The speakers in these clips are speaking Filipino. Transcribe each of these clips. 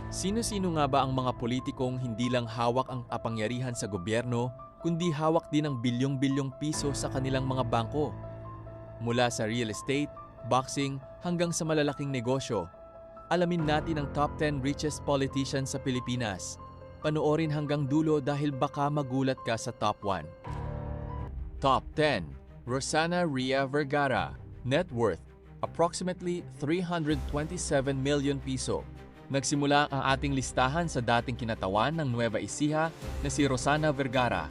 Sino-sino nga ba ang mga politikong hindi lang hawak ang kapangyarihan sa gobyerno, kundi hawak din ang bilyong-bilyong piso sa kanilang mga bangko? Mula sa real estate, boxing, hanggang sa malalaking negosyo, alamin natin ang top 10 richest politicians sa Pilipinas. Panoorin hanggang dulo dahil baka magulat ka sa top 1. Top 10. Rosana Ria Vergara. Net worth, approximately 327 million piso. Nagsimula ang ating listahan sa dating kinatawan ng Nueva Ecija na si Rosana Vergara.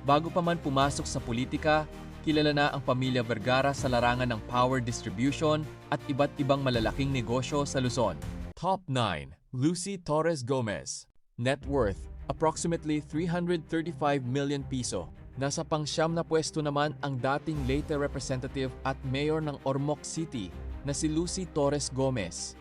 Bago pa man pumasok sa politika, kilala na ang pamilya Vergara sa larangan ng power distribution at iba't ibang malalaking negosyo sa Luzon. Top 9. Lucy Torres Gomez. Net worth, approximately 335 million piso. Nasa pang-siyam na pwesto naman ang dating Leyte representative at mayor ng Ormoc City na si Lucy Torres Gomez.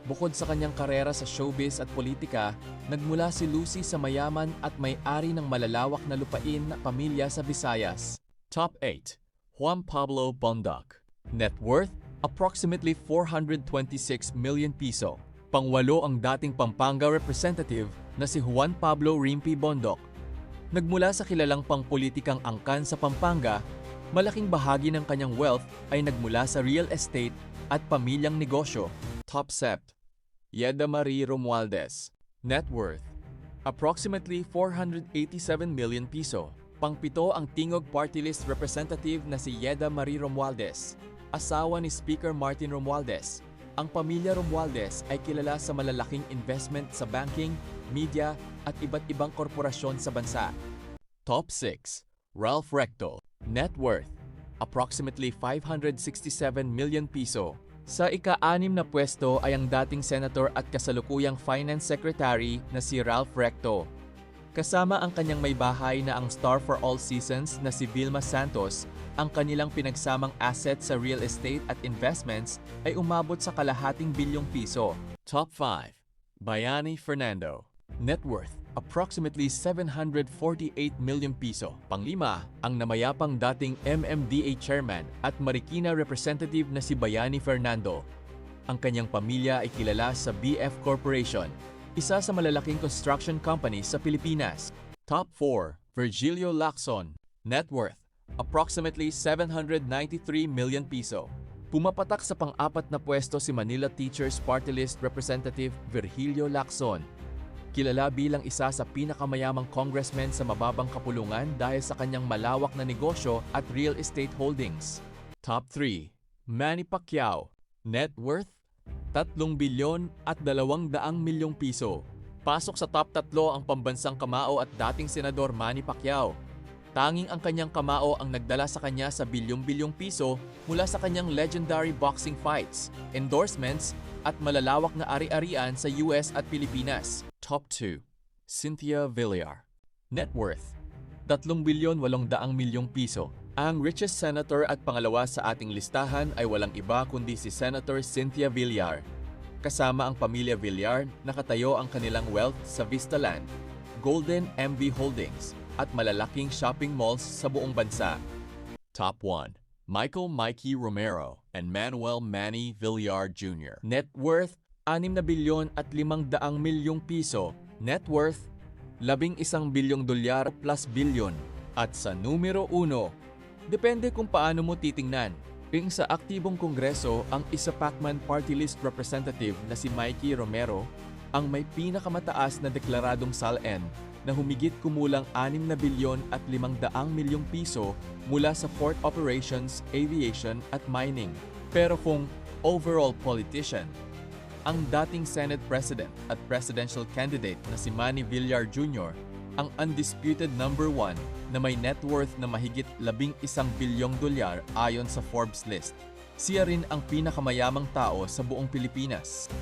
Bukod sa kanyang karera sa showbiz at politika, nagmula si Lucy sa mayaman at may-ari ng malalawak na lupain na pamilya sa Visayas. Top 8. Juan Pablo Bondoc. Net worth, approximately 426 million piso. Pangwalo ang dating Pampanga representative na si Juan Pablo Rimpi Bondoc. Nagmula sa kilalang pangpolitikang angkan sa Pampanga, malaking bahagi ng kanyang wealth ay nagmula sa real estate at pamilyang negosyo. Top 7. Yeda Marie Romualdez. Net worth, approximately 487 million piso. Pangpito ang Tingog Party List representative na si Yeda Marie Romualdez, asawa ni Speaker Martin Romualdez. Ang pamilya Romualdez ay kilala sa malalaking investment sa banking, media at iba't ibang korporasyon sa bansa. Top 6. Ralph Recto. Net worth, approximately 567 million piso. Sa ika-6 na pwesto ay ang dating senator at kasalukuyang finance secretary na si Ralph Recto. Kasama ang kanyang may bahay na ang star for all seasons na si Vilma Santos, ang kanilang pinagsamang asset sa real estate at investments ay umabot sa kalahating bilyong piso. Top 5. Bayani Fernando. Net worth, approximately 748 million piso. Panglima, ang namayapang dating MMDA chairman at Marikina representative na si Bayani Fernando. Ang kanyang pamilya ay kilala sa BF Corporation, isa sa malalaking construction company sa Pilipinas. Top 4. Virgilio Lacson. Net worth, approximately 793 million piso. Pumapatak sa pang-apat na pwesto si Manila Teachers Party List Representative Virgilio Lacson. Kilala bilang isa sa pinakamayamang congressman sa mababang kapulungan dahil sa kanyang malawak na negosyo at real estate holdings. Top 3. Manny Pacquiao. Net worth, 3 bilyon at 200 milyong piso. Pasok sa top 3 ang pambansang kamao at dating senador Manny Pacquiao. Tanging ang kanyang kamao ang nagdala sa kanya sa bilyong-bilyong piso mula sa kanyang legendary boxing fights, endorsements, at malalawak na ari-arian sa US at Pilipinas. Top 2. Cynthia Villar. Net worth, 3 bilyon 800 milyong piso. Ang richest senator at pangalawa sa ating listahan ay walang iba kundi si Senator Cynthia Villar. Kasama ang pamilya Villar, nakatayo ang kanilang wealth sa Vistaland, Golden MV Holdings, at malalaking shopping malls sa buong bansa. Top 1. Michael Mikey Romero and Manuel Manny Villar Jr. Net worth, 6 na bilyon at 500 milyong piso. Net worth, 11 bilyong dolyar plus bilyon. At sa numero 1, depende kung paano mo titingnan. Sa aktibong kongreso, ang isa Pacman Party List representative na si Mikey Romero ang may pinakamataas na deklaradong SALN na humigit kumulang 6 na bilyon at 500 milyong piso mula sa port operations, aviation at mining. Pero kung overall politician, ang dating Senate President at presidential candidate na si Manny Villar Jr. ang undisputed number 1 na may net worth na mahigit 11 bilyong dolyar ayon sa Forbes list. Siya rin ang pinakamayamang tao sa buong Pilipinas.